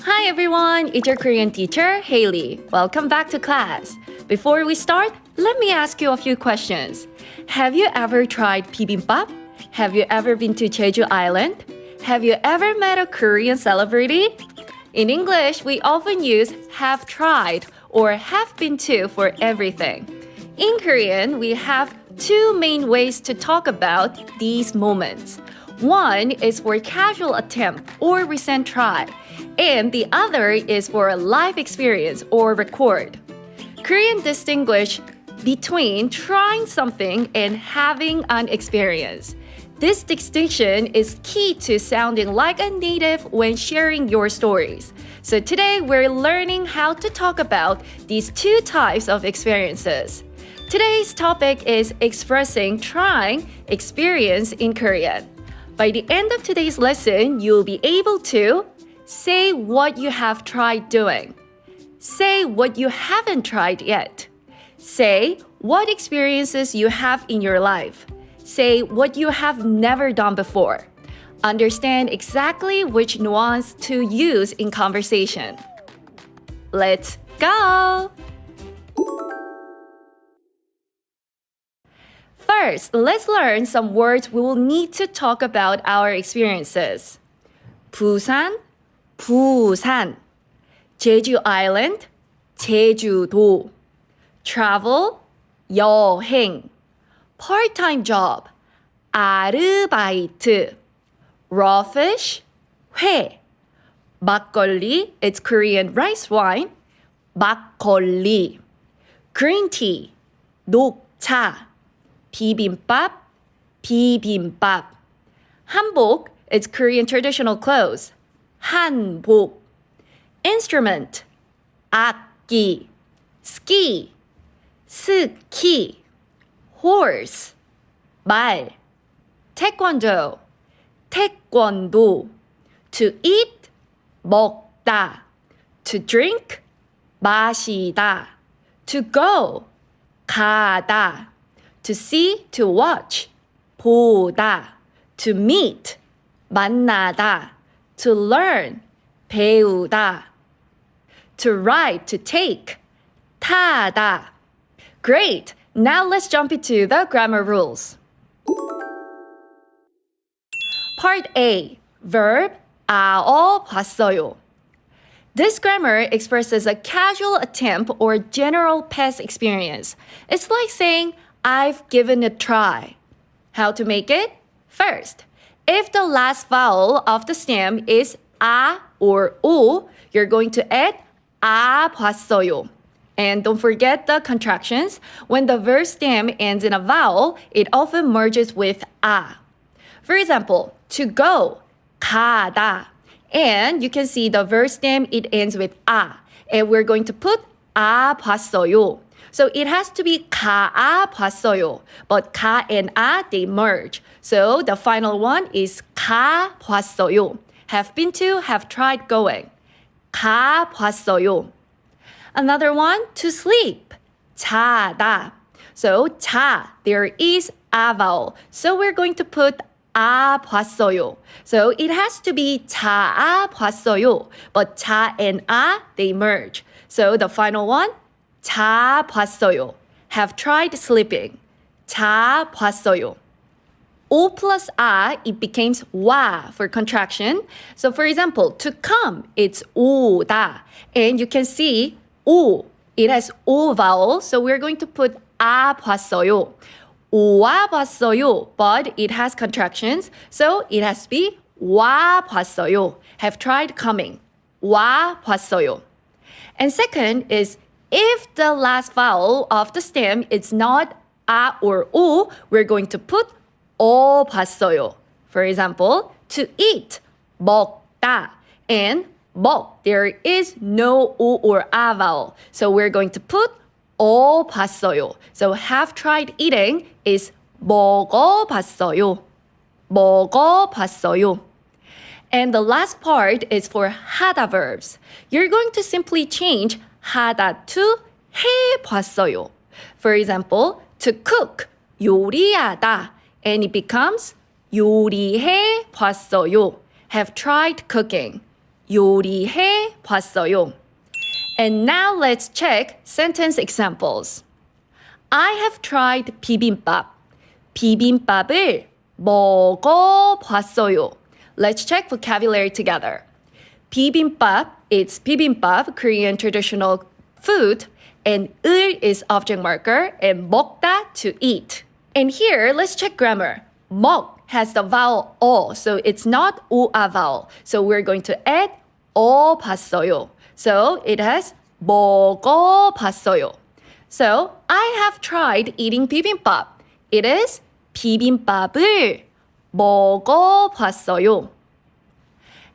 Hi everyone, it's your Korean teacher, Haley. Welcome back to class. Before we start, let me ask you a few questions. Have you ever tried bibimbap? Have you ever been to Jeju Island? Have you ever met a Korean celebrity? In English, we often use have tried or have been to for everything. In Korean, we have two main ways to talk about these moments. One is for casual attempt or recent try, and the other is for a life experience or record. Korean distinguish between trying something and having an experience. This distinction is key to sounding like a native when sharing your stories. So today we're learning how to talk about these two types of experiences. Today's topic is expressing trying experience in Korean. By the end of today's lesson, you'll be able to say what you have tried doing. Say what you haven't tried yet. Say what experiences you have in your life. Say what you have never done before. Understand exactly which nuance to use in conversation. Let's go! First, let's learn some words we will need to talk about our experiences. 부산, 부산. Jeju Island, 제주도. Travel, 여행. Part-time job, 아르바이트. Raw fish, 회. 막걸리, it's Korean rice wine, 막걸리. Green tea, 녹차. 비빔밥, 비빔밥. 한복, it's Korean traditional clothes, 한복. Instrument, 악기. Ski, 스키. Horse, 말. Taekwondo, 태권도. To eat, 먹다. To drink, 마시다. To go, 가다. To see, to watch, 보다. To meet, 만나다. To learn, 배우다. To ride, to take, 타다. Great! Now let's jump into the grammar rules. Part A, verb, 봤어요. This grammar expresses a casual attempt or general past experience. It's like saying, I've given it a try. How to make it? First, if the last vowel of the stem is 아 or 오, you're going to add 봤어요. And don't forget the contractions. When the verb stem ends in a vowel, it often merges with 아. For example, to go, 가다. And you can see the verb stem, it ends with 아. And we're going to put 봤어요. So it has to be 봤어요. But 가 and 아, they merge. So the final one is 봤어요. Have been to, have tried going. 봤어요. Another one, to sleep. 자다. So 자, there is a vowel. So we're going to put 봤어요. So it has to be 봤어요. But 자 and 아, they merge. So the final one, 봤어요. Have tried sleeping. 봤어요. O plus 아, it becomes 와 for contraction. So for example, to come, it's 오다. And you can see 오, it has O vowel. So we're going to put 봤어요. 와 봤어요. But it has contractions. So it has to be 와 봤어요. Have tried coming. 와 봤어요. And second is if the last vowel of the stem is not 아 or 오, we're going to put 봤어요. For example, to eat, 먹다. And 먹, there is no 오 or 아 vowel. So we're going to put 봤어요. So have tried eating is 먹어봤어요. 먹어봤어요. And the last part is for 하다 verbs. You're going to simply change 하다 to 해봤어요. For example, to cook, 요리하다. And it becomes 요리해봤어요. Have tried cooking. 요리해 봤어요. And now let's check sentence examples. I have tried 비빔밥. 비빔밥을 먹어봤어요. Let's check vocabulary together. 비빔밥, it's bibimbap, Korean traditional food, and 을 is object marker, and 먹다, to eat. And here, let's check grammar. 먹 has the vowel 어, so it's not 우아 vowel. So we're going to add 어 봤어요. So it has 먹어봤어요. So I have tried eating bibimbap. It is 비빔밥을 먹어봤어요.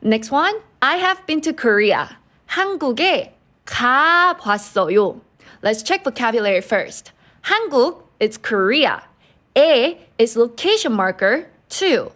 Next one, I have been to Korea. 한국에 가봤어요. Let's check vocabulary first. 한국 is Korea. 에 is location marker. to.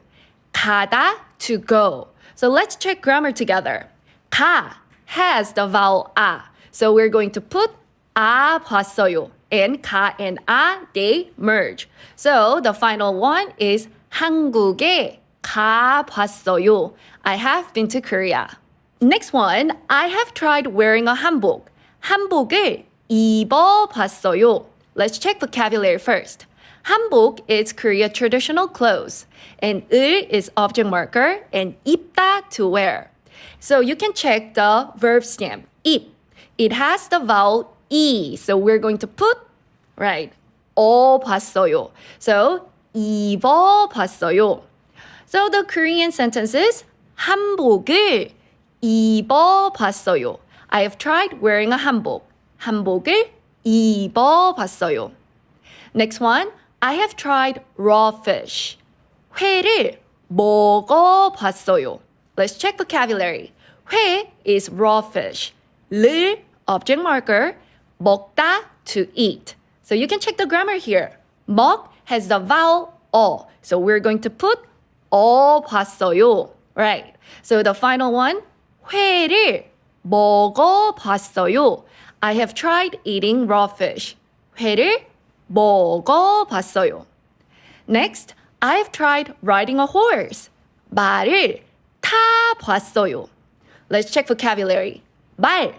가다, to go. So let's check grammar together. 가 has the vowel 아. So we're going to put 아 봤어요. And 가 and 아, they merge. So the final one is 한국에 가봤어요. I have been to Korea. Next one, I have tried wearing a 한복. 한복을 입어봤어요. Let's check vocabulary first. 한복 is Korea traditional clothes. And 을 is object marker and 입다 to wear. So you can check the verb stem. 입. It has the vowel E. So we're going to put, right, 봤어요. So 입어봤어요. So the Korean sentence is 한복을 입어봤어요. I have tried wearing a 한복. 한복을 입어봤어요. Next one, I have tried raw fish. 회를 먹어봤어요. Let's check vocabulary. 회 is raw fish. 를, object marker, 먹다, to eat. So you can check the grammar here. 먹 has the vowel 어. So we're going to put 봤어요. Right. So the final one, 회를 먹어봤어요. I have tried eating raw fish. 회를 먹어봤어요. Next, I have tried riding a horse. 말을 타봤어요. Let's check vocabulary. 말,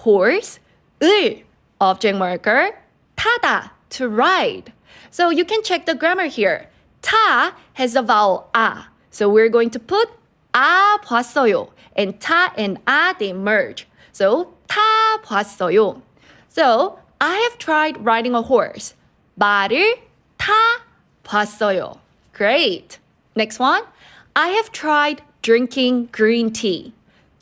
horse, 을, object marker, 타다, to ride. So you can check the grammar here. 타 has the vowel 아. So we're going to put 아 봤어요. And 타 and 아, they merge. So 타 봤어요. So I have tried riding a horse. 말을 타 봤어요. Great. Next one. I have tried drinking green tea.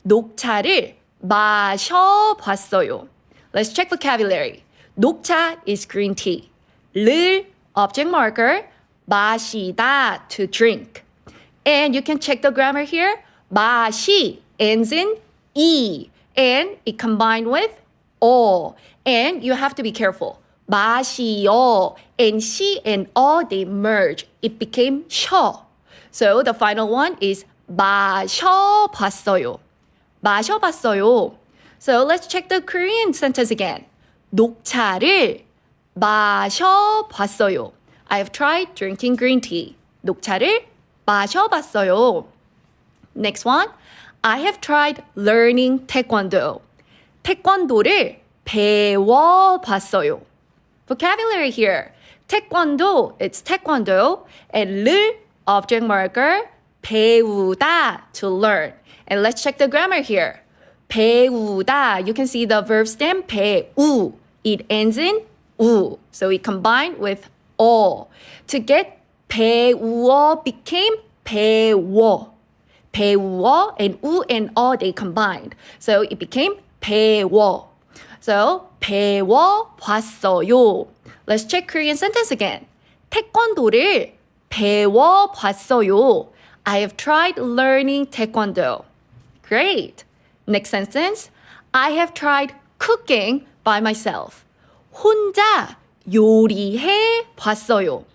녹차를 마셔봤어요. Let's check vocabulary. 녹차 is green tea. 를, object marker, 마시다, to drink. And you can check the grammar here. 마시 ends in E. And it combined with 어. And you have to be careful. 마시어 and 시 and 어, they merge. It became 셔. So the final one is 마셔봤어요. 마셔봤어요. So let's check the Korean sentence again. 녹차를 마셔봤어요. I have tried drinking green tea. 녹차를 마셔봤어요. Next one. I have tried learning taekwondo. 태권도를 배워봤어요. Vocabulary here. Taekwondo, it's taekwondo. And 를, object marker, 배우다, to learn. And let's check the grammar here. 배우다, you can see the verb stem 배우. It ends in 우. So it combined with 어. To get 배우어 became 배워. 배워 and 우 and 어, they combined. So it became 배워. So 배워봤어요. Let's check Korean sentence again. 태권도를 배워봤어요. I have tried learning taekwondo. Great. Next sentence. I have tried cooking by myself. 혼자 요리해봤어요.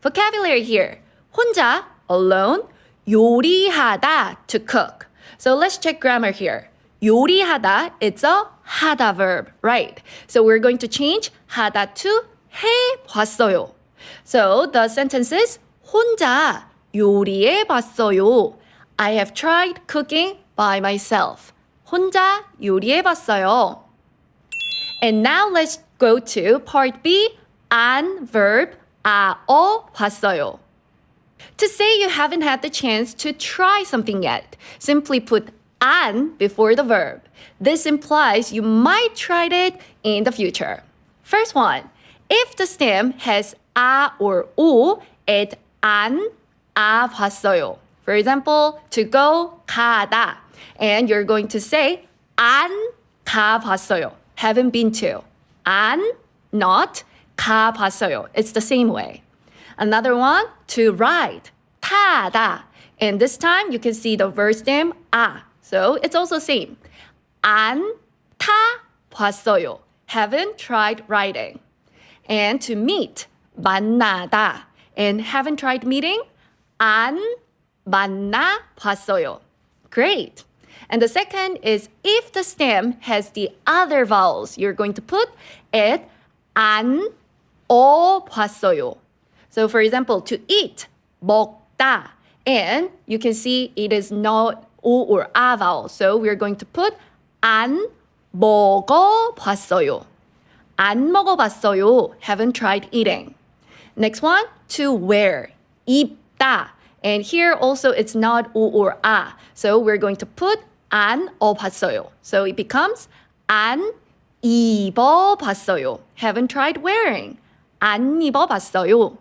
Vocabulary here. 혼자, alone, 요리하다, to cook. So let's check grammar here. 요리하다, it's a 하다 verb, right? So we're going to change 하다 to 해봤어요. So the sentence is 혼자 요리해봤어요. I have tried cooking by myself. 혼자 요리해봤어요. And now let's go to part B, 안 verb 봤어요. To say you haven't had the chance to try something yet, simply put 안 before the verb. This implies you might try it in the future. First one, if the stem has or 오, it 안 봤어요. For example, to go, 가다. And you're going to say 안 가봤어요. Haven't been to. 안, not, 가봤어요. It's the same way. Another one, to ride, 타다. And this time you can see the verb stem So it's also same. 안 타봤어요. Haven't tried riding. And to meet, 만나다. And haven't tried meeting, 안 만나봤어요. Great. And the second is if the stem has the other vowels, you're going to put it 안 봤어요. So for example, to eat, 먹다. And you can see it is not O or A vowel. So we're going to put 안 먹어봤어요. 안 먹어봤어요. Haven't tried eating. Next one, to wear, 입다. And here also it's not O or A. So we're going to put 안 봤어요. So it becomes 안 입어봤어요. Haven't tried wearing. 안 입어봤어요.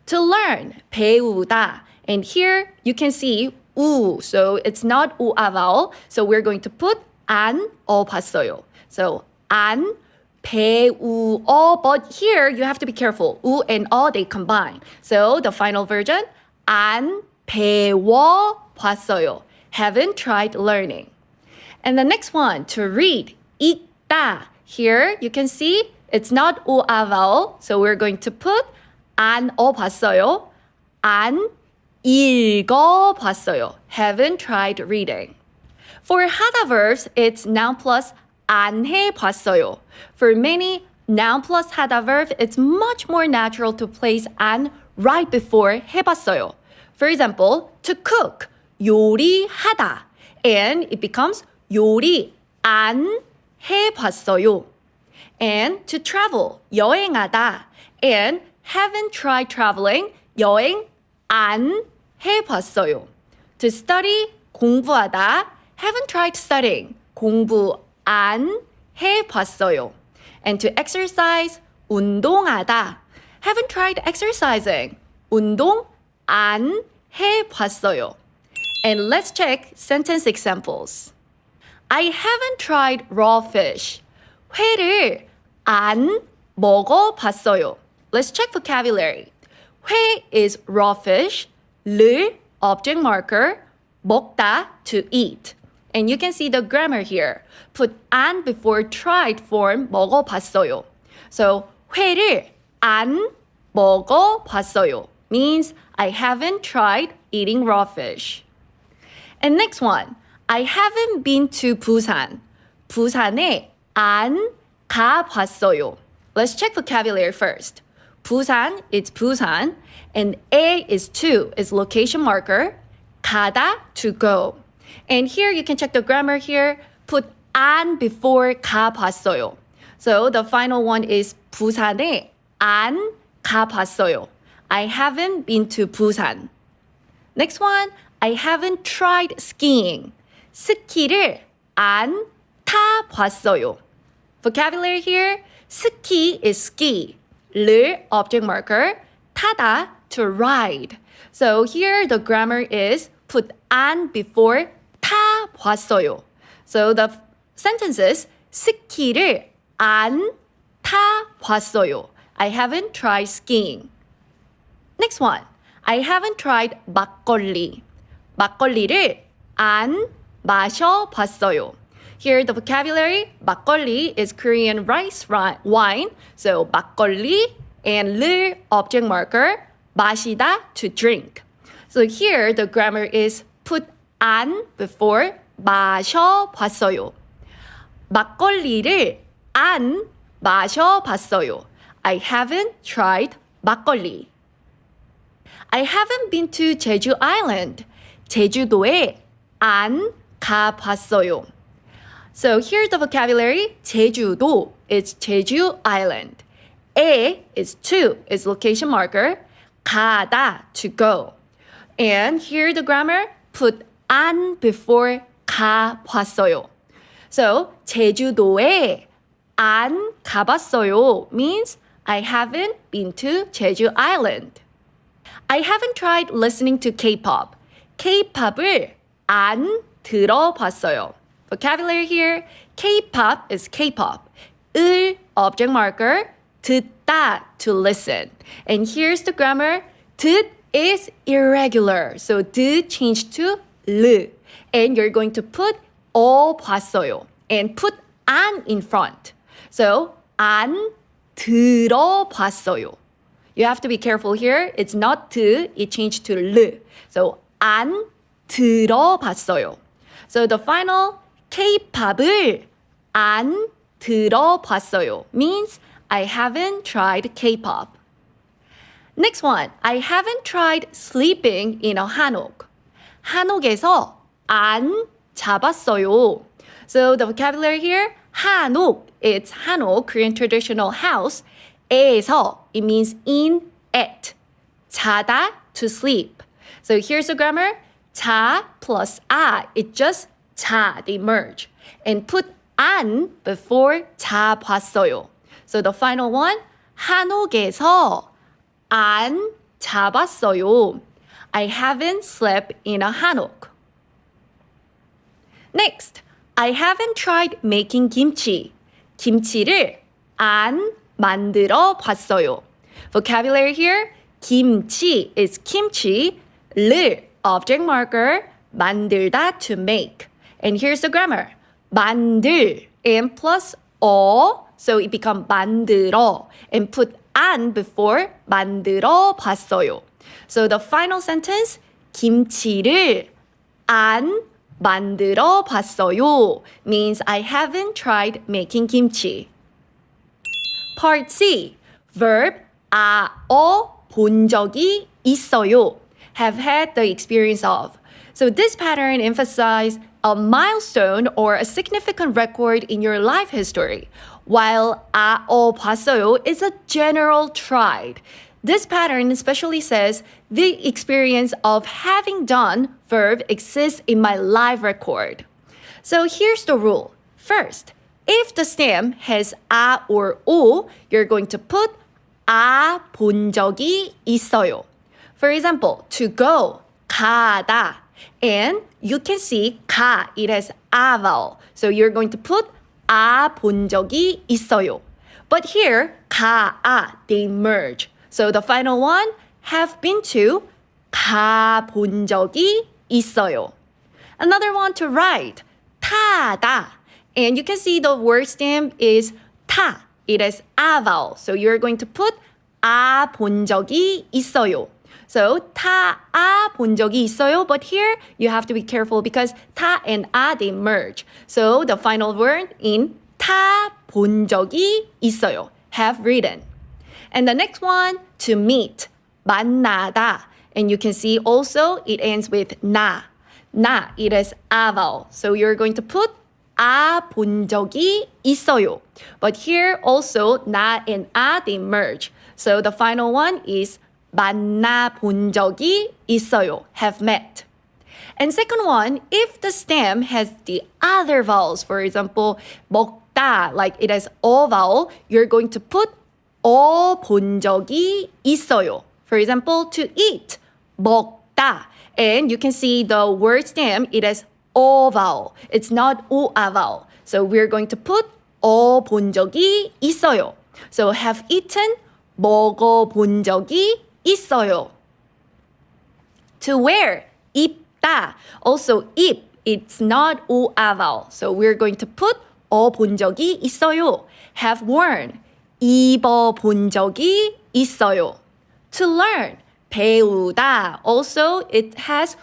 To learn, 배우다. And here you can see 우. So it's not 우아 vowel. So we're going to put 안 봤어요. So 안 배우어. But here you have to be careful. 우 and they combine. So the final version 안 배워봤어요. Haven't tried learning. And the next one, to read, 읽다. Here you can see it's not 우아 vowel. So we're going to put 안 봤어요. 안 읽어봤어요. Haven't tried reading. For 하다 verbs, it's noun plus 안 해봤어요. For many noun plus 하다 verb, it's much more natural to place 안 right before 해봤어요. For example, to cook, 요리하다. And it becomes 요리 안 해봤어요. And to travel, 여행하다. And haven't tried traveling, 여행 안 해봤어요. To study, 공부하다. Haven't tried studying, 공부 안 해봤어요. And to exercise, 운동하다. Haven't tried exercising, 운동 안 해봤어요. And let's check sentence examples. I haven't tried raw fish. 회를 안 먹어봤어요. Let's check vocabulary. 회 is raw fish. 를, object marker. 먹다, to eat. And you can see the grammar here. Put 안 before tried form 먹어봤어요. So 회를 안 먹어봤어요 means I haven't tried eating raw fish. And next one, I haven't been to Busan. 부산에 안 가봤어요. Let's check vocabulary first. Busan is Busan, and A is to, is location marker. 가다, to go. And here you can check the grammar here. Put 안 before 가봤어요. So the final one is 부산에 안 가봤어요. I haven't been to Busan. Next one, I haven't tried skiing. 스키를 안 타봤어요. Vocabulary here, ski is ski. 를, object marker. 타다, to ride. So here the grammar is put 안 before 타봤어요. So the sentence is 스키를 안 타봤어요. I haven't tried skiing. Next one. I haven't tried 막걸리. 막걸리를 안 마셔봤어요. Here the vocabulary, 막걸리 is Korean rice wine. So 막걸리 and 를 object marker, 마시다 to drink. So here the grammar is put 안 before 마셔봤어요. 막걸리를 안 마셔봤어요. I haven't tried 막걸리. I haven't been to Jeju Island. 제주도에 안 가봤어요. So here's the vocabulary. 제주도 is Jeju Island. 에 is to, is location marker. 가다, to go. And here the grammar, put 안 before 가봤어요. So 제주도에 안 가봤어요 means I haven't been to Jeju Island. I haven't tried listening to K-pop. K-pop을 안 들어봤어요. Vocabulary here, K-pop is K-pop. 을, object marker, 듣다, to listen. And here's the grammar. 듣 is irregular. So 듣 changed to 르. And you're going to put 봤어요. And put 안 in front. So 안 들어봤어요. You have to be careful here. It's not 드, it changed to 르. So 안 들어봤어요. So the final K-pop을 안 들어봤어요 means I haven't tried K-pop. Next one, I haven't tried sleeping in a 한옥. 한옥에서 안 자봤어요. So the vocabulary here, 한옥, it's 한옥, Korean traditional house. 에서, it means in, at. 자다, to sleep. So here's the grammar. 자 plus 아, it just 자, they merge. And put 안 before 자봤어요. So the final one, 한옥에서 안 자봤어요. I haven't slept in a 한옥. Next, I haven't tried making kimchi. 김치를 안 만들어 봤어요. Vocabulary here, 김치 is kimchi, 를 object marker, 만들다 to make. And here's the grammar. 만들 and plus so it become 만들어 and put 안 before 만들어 봤어요. So the final sentence, 김치를 안 만들어 봤어요 means I haven't tried making kimchi. Part C, verb 본 적이 있어요. Have had the experience of. So this pattern emphasizes a milestone or a significant record in your life history, while 봤어요 is a general tried. This pattern especially says the experience of having done verb exists in my live record. So here's the rule. First, if the stem has or 오, you're going to put 본 적이 있어요. For example, to go, 가다. And you can see 가, it has vowel. So you're going to put 본 적이 있어요. But here, they merge. So the final one, have been to, 가본 적이 있어요. Another one to write, 타다. And you can see the word stem is 타. It has vowel. So you're going to put 본 적이 있어요. So 본 적이 있어요. But here you have to be careful because 타 and they merge. So the final word in 본 적이 있어요. Have written. And the next one, to meet, 만나다. And you can see also it ends with 나. It is vowel. So you're going to put 본 적이 있어요. But here also 나 and they merge. So the final one is 만나본 적이 있어요. Have met. And second one, if the stem has the other vowels, for example, 먹다, like it has all vowel, you're going to put 본 적이 있어요. For example, to eat, 먹다. And you can see the word stem, it has all vowel. It's not vowel. So we're going to put 본 적이 있어요. So have eaten, 먹어본 적이 있어요. To wear, 입다. Also 입, it's not vowel. So we're going to put 본 적이 있어요. Have worn, 입어본 적이 있어요. To learn, 배우다. Also it has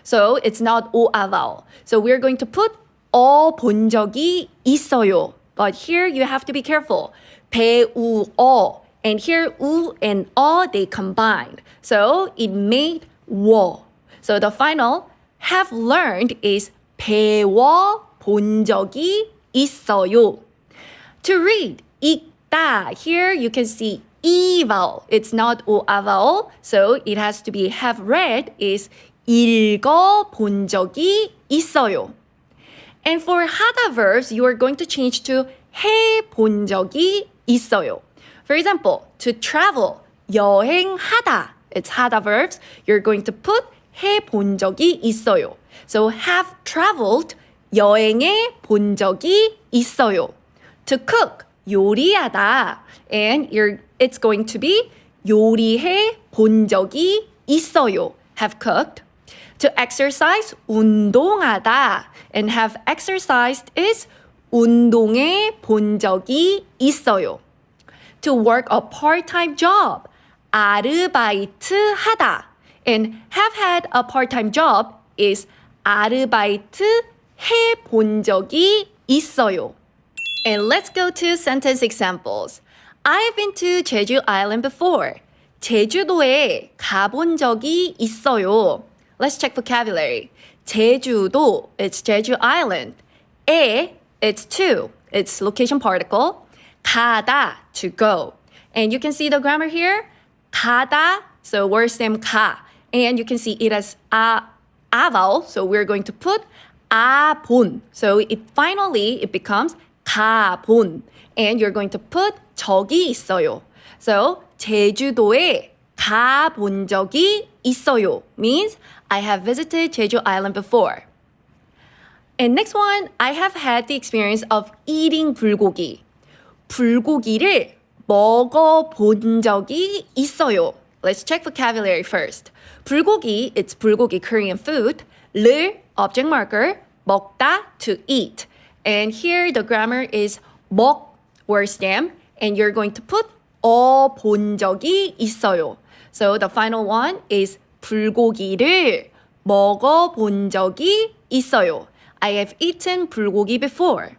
so it's not vowel. So we're going to put 본 적이 있어요. But here you have to be careful. 배우어. And here and they combined. So it made 워. So the final have learned is 배워본 본 적이 있어요. To read, 읽다. Here you can see E vowel. It's not O vowel, so it has to be have read is 읽어본 적이 있어요. And for 하다 verbs, you are going to change to 해본 적이 있어요. For example, to travel, 여행하다. It's 하다 verbs. You're going to put 해본 적이 있어요. So have traveled, 여행해 본 적이 있어요. To cook, 요리하다. And it's going to be 요리해 본 적이 있어요. Have cooked. To exercise, 운동하다. And have exercised is 운동해 본 적이 있어요. To work a part-time job, 아르바이트 하다. And have had a part-time job is 아르바이트 해 본 적이 있어요. And let's go to sentence examples. I've been to Jeju Island before. 제주도에 가본 적이 있어요. Let's check vocabulary. 제주도, it's Jeju Island. 에, it's to, it's location particle. 가다, to go. And you can see the grammar here. 가다, so word stem 가. And you can see it as a vowel, so we're going to put 아본. So it becomes 가본. And you're going to put 적이 있어요. So 제주도에 가본 적이 있어요 means I have visited Jeju Island before. And next one, I have had the experience of eating 불고기. 불고기를 먹어본 적이 있어요. Let's check vocabulary first. 불고기, it's 불고기 Korean food. 를, object marker. 먹다, to eat. And here the grammar is 먹, word stem. And you're going to put 본 적이 있어요. So the final one is 불고기를 먹어본 적이 있어요. I have eaten 불고기 before.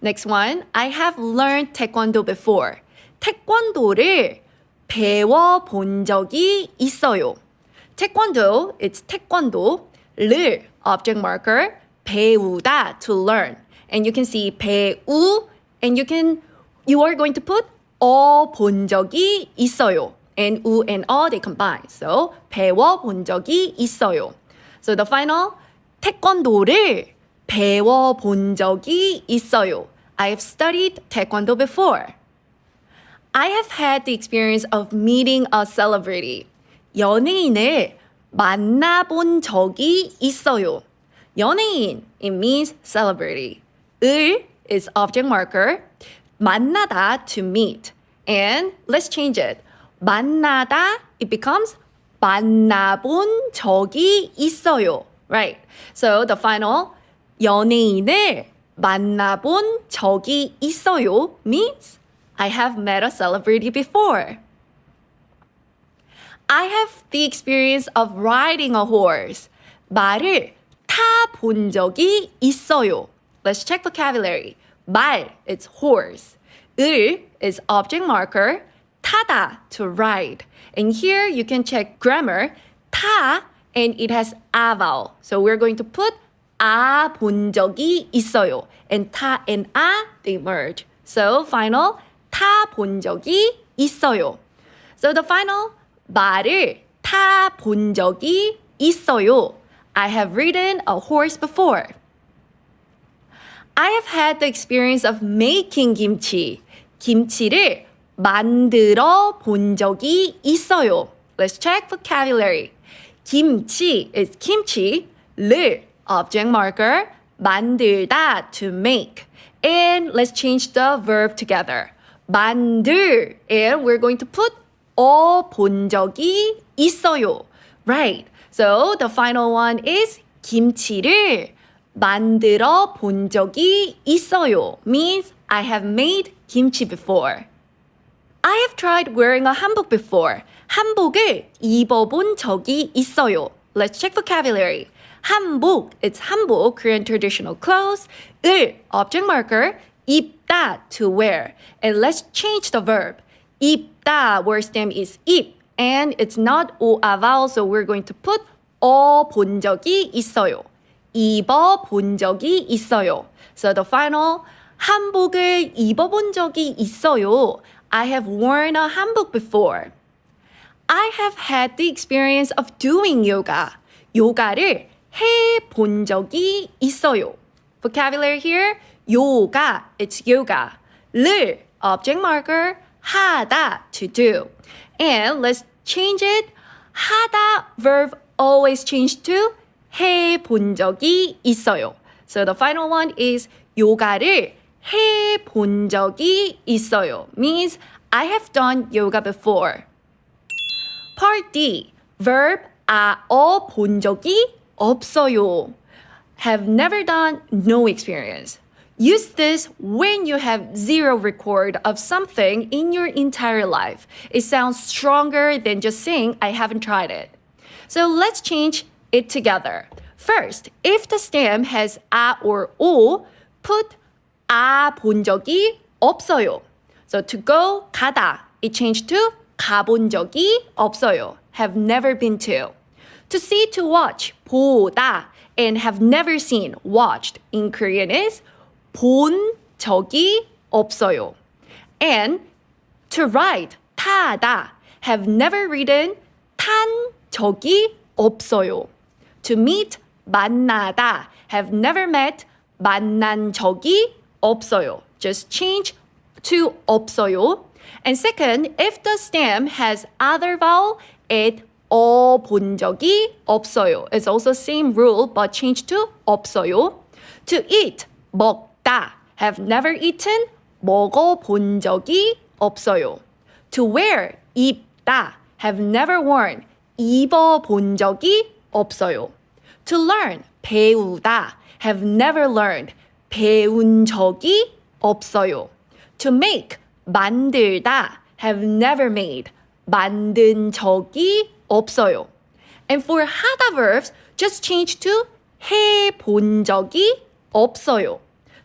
Next one, I have learned taekwondo before. 태권도를 배워본 적이 있어요. Taekwondo, it's 태권도. 를, object marker. 배우다, to learn. And you can see 배우, and you are going to put 본 적이 있어요. And 우 and they combine. So 배워본 적이 있어요. So the final, 태권도를 배워본 적이 있어요. I have studied taekwondo before. I have had the experience of meeting a celebrity. 연예인을 만나본 적이 있어요. 연예인, it means celebrity. 을 is object marker. 만나다, to meet. And let's change it. 만나다, it becomes 만나본 적이 있어요. Right. So the final, 연예인을 만나본 적이 있어요 means I have met a celebrity before. I have the experience of riding a horse. 말을 타본 적이 있어요. Let's check vocabulary. 말, it's horse. 을 is object marker. 타다, to ride. And here you can check grammar. 타, and it has a vowel. So we're going to put 본 적이 있어요. And 타 and they merge. So final, 타본 적이 있어요. So the final, 말을 타본 적이 있어요. I have ridden a horse before. I have had the experience of making kimchi. 김치를 만들어 본 적이 있어요. Let's check vocabulary. 김치 is kimchi. 를, object marker. 만들다, to make. And let's change the verb together. 만들. And we're going to put 본 적이 있어요. Right. So the final one is 김치를 만들어 본 적이 있어요. Means I have made kimchi before. I have tried wearing a hanbok before. 한복을 입어본 적이 있어요. Let's check vocabulary. 한복, it's 한복, Korean traditional clothes. 을, object marker. 입다, to wear. And let's change the verb. 입다, word stem is 입. And it's not vowel, so we're going to put 본 적이 있어요. 입어본 적이 있어요. So the final 한복을 입어본 적이 있어요. I have worn a 한복 before. I have had the experience of doing yoga. 요가를 해본 적이 있어요. Vocabulary here, 요가, it's yoga. 를, object marker, 하다, to do. And let's change it. 하다 verb always change to 해본 적이 있어요. So the final one is 요가를 해본 적이 있어요. Means I have done yoga before. Part D. Verb 본 적이 없어요. Have never done, no experience. Use this when you have zero record of something in your entire life. It sounds stronger than just saying I haven't tried it. So let's change it together. First, if the stem has or o, put 본 적이 없어요. So to go, 가다. It changed to 가본 적이 없어요. Have never been to. To see, to watch, 보다. And have never seen, watched in Korean is 본 적이 없어요. And to ride, 타다. Have never ridden, 탄 적이 없어요. To meet, 만나다. Have never met, 만난 적이 없어요. Just change to 없어요. And second, if the stem has other vowel, it 본 적이 없어요. It's also same rule but change to 없어요. To eat, 먹다. Have never eaten, 먹어본 적이 없어요. To wear, 입다. Have never worn, 입어본 적이 없어요. To learn, 배우다. Have never learned, 배운 적이 없어요. To make, 만들다. Have never made, 만든 적이 없어요. And for 하다 verbs, just change to 해본 적이 없어요.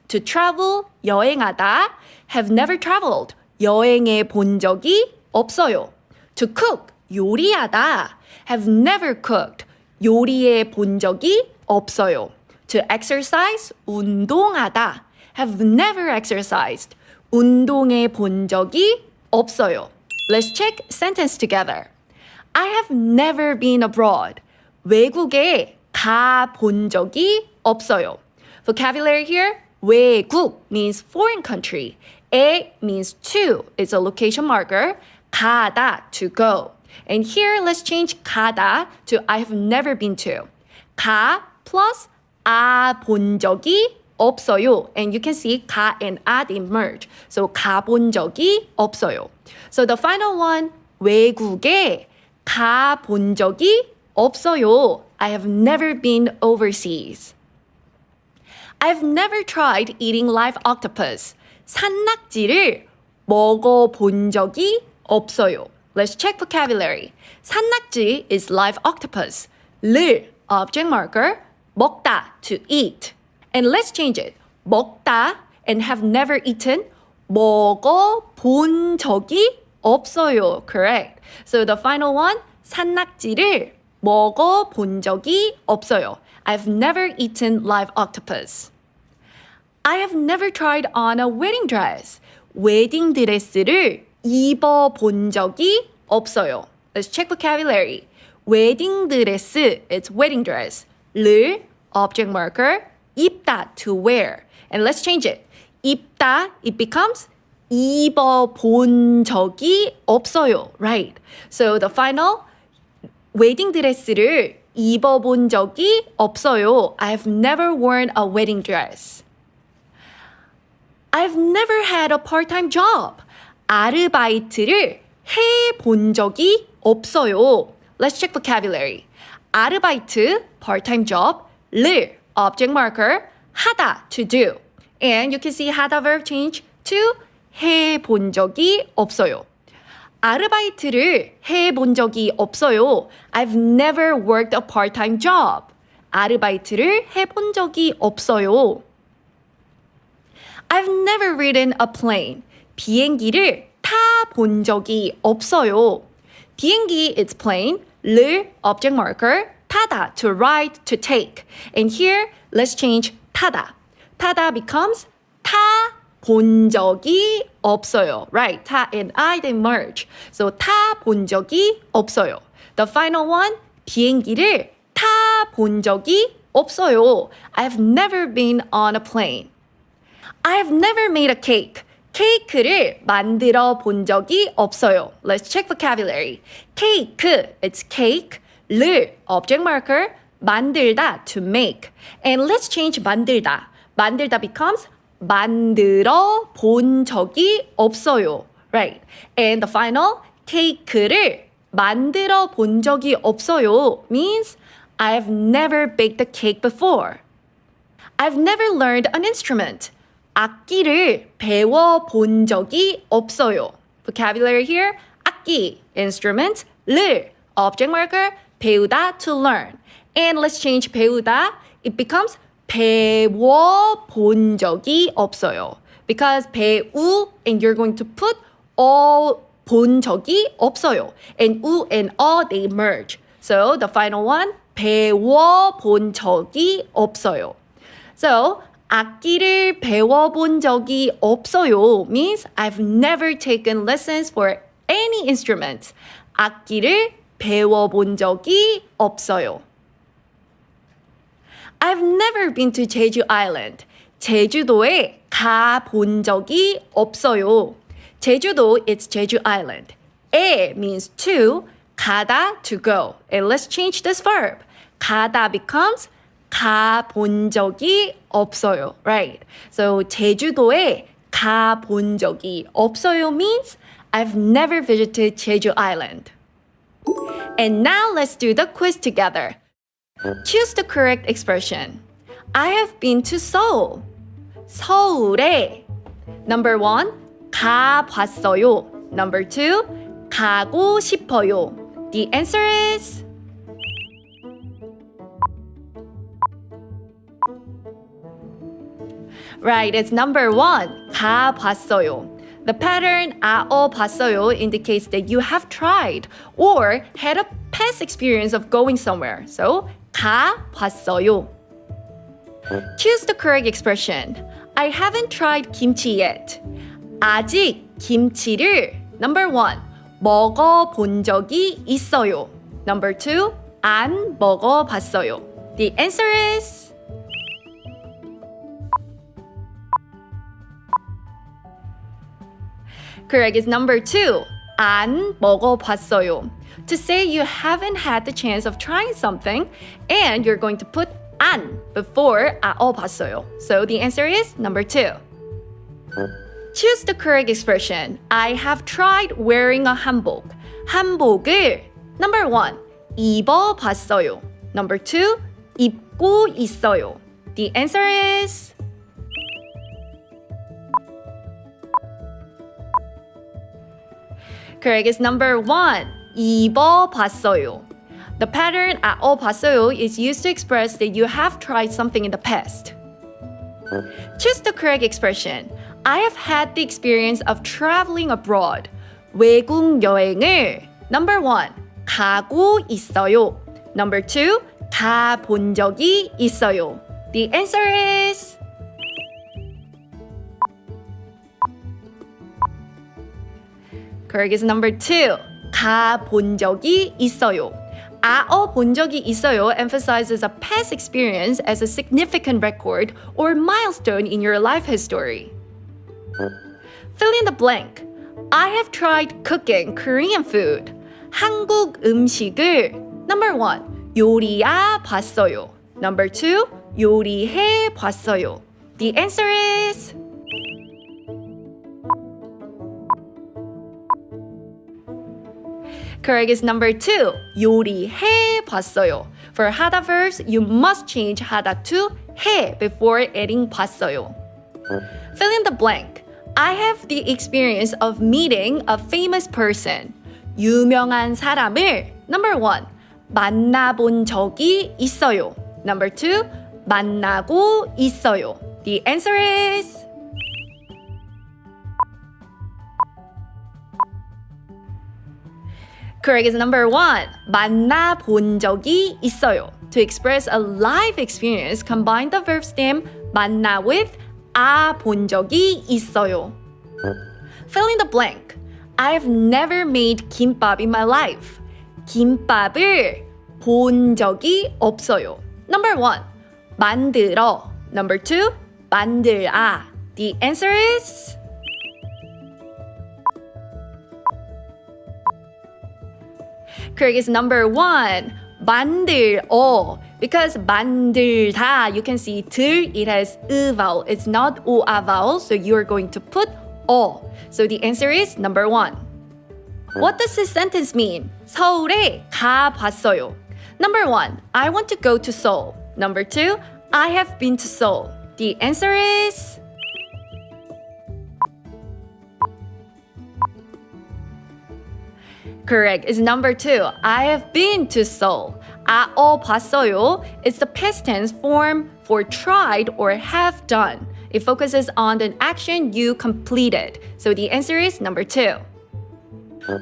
To travel, 여행하다. Have never traveled, 여행해 본 적이 없어요. To cook, 요리하다. Have never cooked, 요리해 본 적이 없어요. To exercise, 운동하다. Have never exercised, 운동해 본 적이 없어요. Let's check sentence together. I have never been abroad. 외국에 가본 적이 없어요. Vocabulary here, 외국 means foreign country. 에 means to, it's a location marker. 가다, to go. And here, let's change 가다 to I have never been to. 가 plus 본 적이 없어요. And you can see 가 and they merge. So 가본 적이 없어요. So the final one, 외국에 가본 적이 없어요. I have never been overseas. I've never tried eating live octopus. 산낙지를 먹어본 적이 없어요. Let's check vocabulary. 산낙지 is live octopus. 를, object marker, 먹다, to eat. And let's change it. 먹다 and have never eaten, 먹어본 적이 없어요. Correct. So the final one, 산낙지를 먹어본 적이 없어요. I've never eaten live octopus. I have never tried on a wedding dress. 웨딩 드레스를 입어본 적이 없어요. Let's check vocabulary. 웨딩 드레스, it's wedding dress. 를, object marker, 입다, to wear. And let's change it. 입다, it becomes 입어본 적이 없어요. Right. So the final, 웨딩 드레스를 입어본 적이 없어요. I've never worn a wedding dress. I've never had a part-time job. 아르바이트를 해본 적이 없어요. Let's check vocabulary. 아르바이트, part-time job, 를, object marker, 하다, to do. And you can see 하다 verb change to 해본 적이 없어요. 아르바이트를 해본 적이 없어요. I've never worked a part-time job. 아르바이트를 해본 적이 없어요. I've never ridden a plane. 비행기를 타본 적이 없어요. 비행기, it's plane. 를, object marker. 타다, to ride, to take. And here, let's change 타다. 타다 becomes 타 본 적이 없어요. Right? 타 and I, they merge. So 타 본 적이 없어요. The final one, 비행기를 타 본 적이 없어요. I've never been on a plane. I've never made a cake. 케이크를 만들어 본 적이 없어요. Let's check vocabulary. 케이크, it's cake. 를, object marker. 만들다, to make. And let's change 만들다. 만들다 becomes 만들어 본 적이 없어요. Right. And the final, 케이크를 만들어 본 적이 없어요 means I've never baked a cake before. I've never learned an instrument. 악기를 배워 본 적이 없어요. Vocabulary here, 악기, instrument, 를, object marker, 배우다, to learn. And let's change 배우다. It becomes 배워 본 적이 없어요. Because 배우, and you're going to put 본 적이 없어요. And 우 and they merge. So the final one, 배워 본 적이 없어요. So 악기를 배워본 적이 없어요 means I've never taken lessons for any instrument. 악기를 배워본 적이 없어요. I've never been to Jeju Island. 제주도에 가본 적이 없어요. 제주도, it's Jeju Island. 에 means to, 가다, to go. And let's change this verb. 가다 becomes 가본 적이 없어요. Right. So 제주도에 가본 적이 없어요 means I've never visited Jeju Island. And now let's do the quiz together. Choose the correct expression. I have been to Seoul. 서울에. Number 1, 가봤어요. Number 2, 가고 싶어요. The answer is right, it's number 1, 가봤어요. The pattern 봤어요 indicates that you have tried or had a past experience of going somewhere. So, 가봤어요. Choose the correct expression. I haven't tried kimchi yet. 아직 김치를 number 1, 먹어본 적이 있어요. Number 2, 안 먹어봤어요. The answer is correct is number 2. 안 먹어봤어요. To say you haven't had the chance of trying something and you're going to put 안 before 봤어요. So the answer is number 2. Choose the correct expression. I have tried wearing a hanbok. 한복을 number 1. 입어봤어요. Number 2. 입고 있어요. The answer is correct is number 1. 입어봤어요. The pattern 봤어요 is used to express that you have tried something in the past. Choose the correct expression. I have had the experience of traveling abroad. 외국 여행을 number 1. 가고 있어요. Number 2. 가본 적이 있어요. The answer is correct is number 2. 가본 적이 있어요. 본 적이 있어요 emphasizes a past experience as a significant record or milestone in your life history. Fill in the blank. I have tried cooking Korean food. 한국 음식을 number 1. 요리해 봤어요. Number 2. 요리해 봤어요. The answer is correct is number 2. 요리해 봤어요. For 하다 verbs, you must change 하다 to 해 before adding 봤어요. Fill in the blank. I have the experience of meeting a famous person. 유명한 사람을 number 1. 만나본 적이 있어요. Number 2. 만나고 있어요. The answer is Correct is number 1. 만나본 적이 있어요. To express a live experience, combine the verb stem 만나 with 본 적이 있어요. Fill in the blank. I've never made 김밥 in my life. 김밥을 본 적이 없어요. Number 1. 만들어. Number 2. 만들아. The answer is correct is number 1. 만들어. Because 만들다, you can see 들, it has ı vowel. It's not 오아 vowel, so you're going to put 어. So the answer is number 1. What does this sentence mean? 서울에 가봤어요. Number 1, I want to go to Seoul. Number 2, I have been to Seoul. The answer is correct. It's number 2. I have been to Seoul. 봤어요. It's the past tense form for tried or have done. It focuses on an action you completed. So the answer is number 2.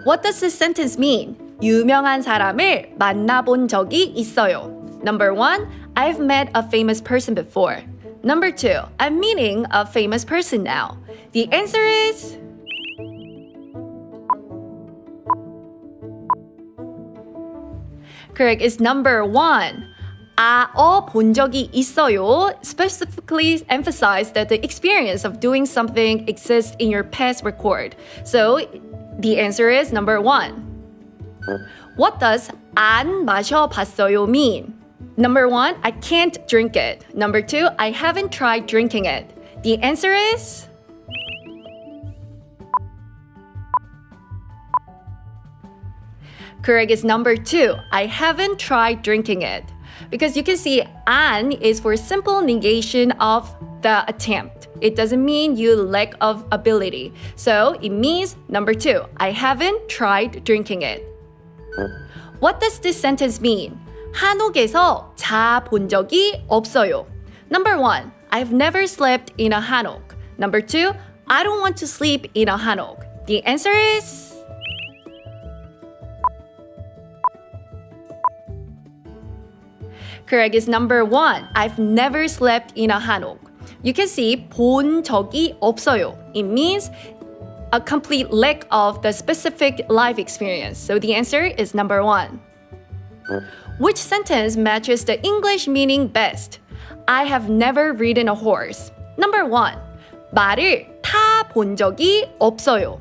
What does this sentence mean? 유명한 사람을 만나본 적이 있어요. Number 1, I've met a famous person before. Number 2, I'm meeting a famous person now. The answer is correct is number 1. 본 적이 있어요 specifically emphasize that the experience of doing something exists in your past record. So the answer is number 1. What does 안 마셔봤어요 mean? Number 1, I can't drink it. Number 2, I haven't tried drinking it. The answer is correct is number 2. I haven't tried drinking it. Because you can see 안 is for simple negation of the attempt. It doesn't mean you lack of ability. So it means number 2. I haven't tried drinking it. What does this sentence mean? 한옥에서 자본 적이 없어요. Number 1. I've never slept in a 한옥. Number 2. I don't want to sleep in a 한옥. The answer is correct is number 1. I've never slept in a 한옥. You can see 본 적이 없어요. It means a complete lack of the specific life experience. So the answer is number 1. Which sentence matches the English meaning best? I have never ridden a horse. Number 1. 말을 타본 적이 없어요.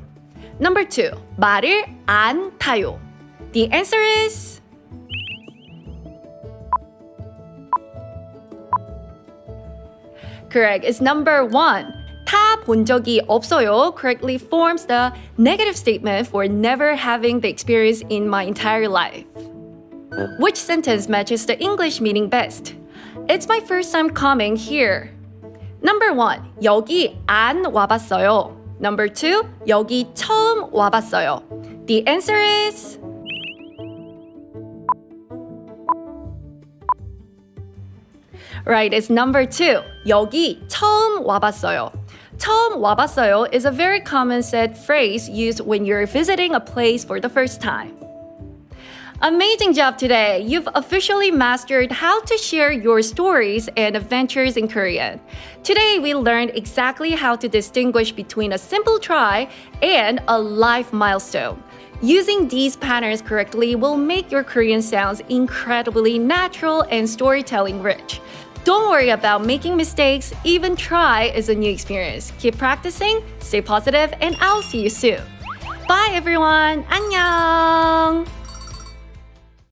Number 2. 말을 안 타요. The answer is correct. It's number 1. 타본 적이 없어요 correctly forms the negative statement for never having the experience in my entire life. Which sentence matches the English meaning best? It's my first time coming here. Number 1. 여기 안 와봤어요. Number 2. 여기 처음 와봤어요. The answer is right, it's number 2. 여기 처음 와봤어요. 처음 와봤어요 is a very common said phrase used when you're visiting a place for the first time. Amazing job today! You've officially mastered how to share your stories and adventures in Korean. Today we learned exactly how to distinguish between a simple try and a life milestone. Using these patterns correctly will make your Korean sounds incredibly natural and storytelling rich. Don't worry about making mistakes, even try is a new experience. Keep practicing, stay positive, and I'll see you soon. Bye everyone! 안녕!